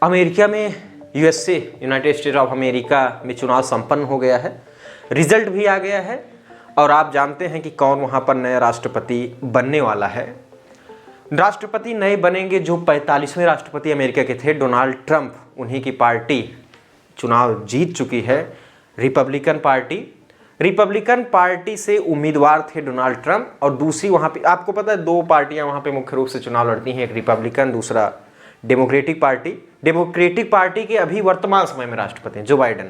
America में USA United state of America में चुनाव संपन्न हो गया है, रिजल्ट भी आ गया है और आप जानते हैं कि कौन वहाँ पर नया राष्ट्रपति बनने वाला है। राष्ट्रपति नए बनेंगे जो 45वें राष्ट्रपति अमेरिका के थे, डोनाल्ड ट्रंप, उन्हीं की पार्टी चुनाव जीत चुकी है, रिपब्लिकन पार्टी से उम्मीदवार थे डोनाल्ड ट्रंप और दूसरी वहाँ पे आपको पता है 2 पार्टियाँ वहाँ पे मुख्य रूप से चुनाव लड़ती हैं, एक रिपब्लिकन, दूसरा डेमोक्रेटिक पार्टी। डेमोक्रेटिक पार्टी के अभी वर्तमान समय में राष्ट्रपति हैं जो बाइडेन,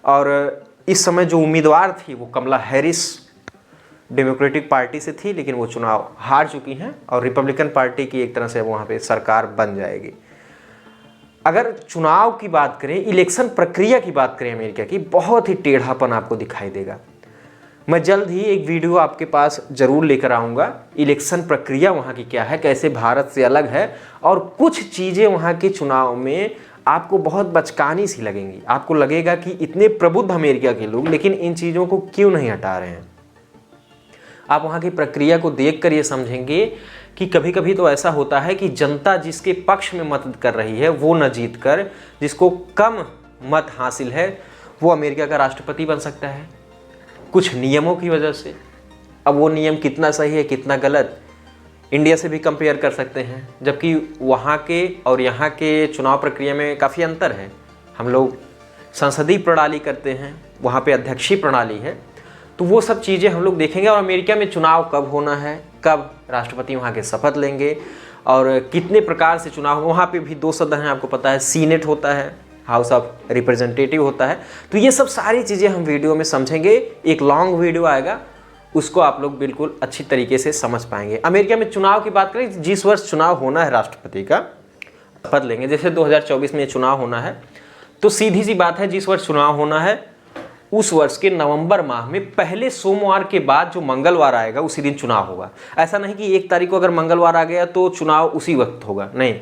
और इस समय जो उम्मीदवार थी वो कमला हैरिस डेमोक्रेटिक पार्टी से थी, लेकिन वो चुनाव हार चुकी हैं और रिपब्लिकन पार्टी की एक तरह से वहाँ पे सरकार बन जाएगी। अगर चुनाव की बात करें, इलेक्शन प्रक्रिया की बात करें अमेरिका की, बहुत ही टेढ़ापन आपको दिखाई देगा। मैं जल्द ही एक वीडियो आपके पास ज़रूर लेकर आऊँगा, इलेक्शन प्रक्रिया वहाँ की क्या है, कैसे भारत से अलग है, और कुछ चीज़ें वहाँ के चुनाव में आपको बहुत बचकानी सी लगेंगी। आपको लगेगा कि इतने प्रबुद्ध अमेरिका के लोग लेकिन इन चीज़ों को क्यों नहीं हटा रहे हैं। आप वहाँ की प्रक्रिया को देखकर ये समझेंगे कि कभी कभी तो ऐसा होता है कि जनता जिसके पक्ष में मत कर रही है वो न जीत कर जिसको कम मत हासिल है वो अमेरिका का राष्ट्रपति बन सकता है कुछ नियमों की वजह से। अब वो नियम कितना सही है कितना गलत इंडिया से भी कंपेयर कर सकते हैं, जबकि वहाँ के और यहाँ के चुनाव प्रक्रिया में काफ़ी अंतर है। हम लोग संसदीय प्रणाली करते हैं, वहाँ पे अध्यक्षीय प्रणाली है, तो वो सब चीज़ें हम लोग देखेंगे। और अमेरिका में चुनाव कब होना है, कब राष्ट्रपति वहाँ के शपथ लेंगे और कितने प्रकार से चुनाव, वहाँ पे भी 2 सदन हैं, आपको पता है, सीनेट होता है, हाउस ऑफ रिप्रेजेंटेटिव होता है। तो ये सब सारी चीज़ें हम वीडियो में समझेंगे। एक लॉन्ग वीडियो आएगा, उसको आप लोग बिल्कुल अच्छी तरीके से समझ पाएंगे। अमेरिका में चुनाव की बात करें, जिस वर्ष चुनाव होना है राष्ट्रपति का, शपथ लेंगे, जैसे 2024 में चुनाव होना है, तो सीधी सी बात है जिस वर्ष चुनाव होना है उस वर्ष के नवंबर माह में पहले सोमवार के बाद जो मंगलवार आएगा उसी दिन चुनाव होगा। ऐसा नहीं कि 1 तारीख को अगर मंगलवार आ गया तो चुनाव उसी वक्त होगा, नहीं,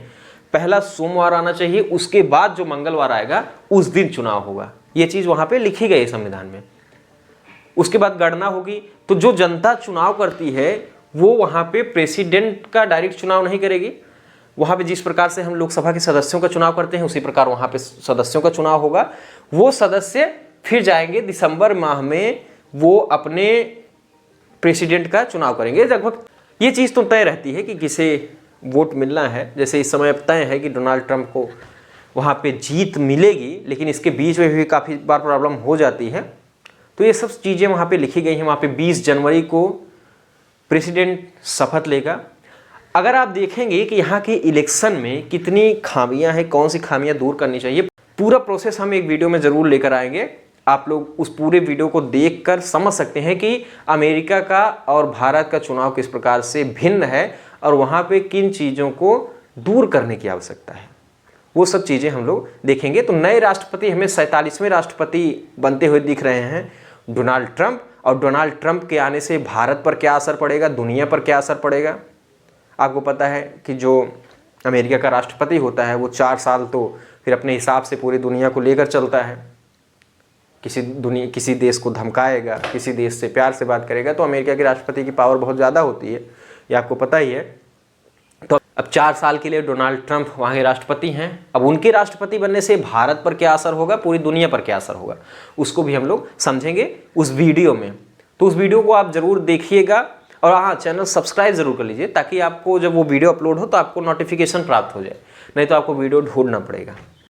पहला सोमवार आना चाहिए, उसके बाद जो मंगलवार आएगा उस दिन चुनाव होगा। ये चीज़ वहाँ पे लिखी गई है संविधान में। उसके बाद गणना होगी, तो जो जनता चुनाव करती है वो वहाँ पे प्रेसिडेंट का डायरेक्ट चुनाव नहीं करेगी। वहाँ पे जिस प्रकार से हम लोकसभा के सदस्यों का चुनाव करते हैं उसी प्रकार वहाँ पे सदस्यों का चुनाव होगा। वो सदस्य फिर जाएंगे दिसंबर माह में, वो अपने प्रेसिडेंट का चुनाव करेंगे। लगभग ये चीज़ तो तय रहती है कि किसे वोट मिलना है। जैसे इस समय अब तय है कि डोनाल्ड ट्रंप को वहाँ पे जीत मिलेगी, लेकिन इसके बीच में भी काफ़ी बार प्रॉब्लम हो जाती है। तो ये सब चीज़ें वहाँ पे लिखी गई हैं। वहाँ पे 20 जनवरी को प्रेसिडेंट शपथ लेगा। अगर आप देखेंगे कि यहाँ के इलेक्शन में कितनी खामियां हैं, कौन सी खामियां दूर करनी चाहिए, पूरा प्रोसेस हम एक वीडियो में ज़रूर लेकर आएंगे। आप लोग उस पूरे वीडियो को देखकर समझ सकते हैं कि अमेरिका का और भारत का चुनाव किस प्रकार से भिन्न है और वहाँ पे किन चीज़ों को दूर करने की आवश्यकता है। वो सब चीज़ें हम लोग देखेंगे। तो नए राष्ट्रपति हमें 47वें राष्ट्रपति बनते हुए दिख रहे हैं, डोनाल्ड ट्रंप। और डोनाल्ड ट्रंप के आने से भारत पर क्या असर पड़ेगा, दुनिया पर क्या असर पड़ेगा। आपको पता है कि जो अमेरिका का राष्ट्रपति होता है वो 4 साल तो फिर अपने हिसाब से पूरी दुनिया को लेकर चलता है। किसी देश को धमकाएगा, किसी देश से प्यार से बात करेगा। तो अमेरिका के राष्ट्रपति की पावर बहुत ज़्यादा होती है, ये आपको पता ही है। तो अब 4 साल के लिए डोनाल्ड ट्रंप वहाँ के राष्ट्रपति हैं। अब उनके राष्ट्रपति बनने से भारत पर क्या असर होगा, पूरी दुनिया पर क्या असर होगा, उसको भी हम लोग समझेंगे उस वीडियो में। तो उस वीडियो को आप ज़रूर देखिएगा और हाँ, चैनल सब्सक्राइब ज़रूर कर लीजिए ताकि आपको जब वो वीडियो अपलोड हो तो आपको नोटिफिकेशन प्राप्त हो जाए, नहीं तो आपको वीडियो ढूंढना पड़ेगा।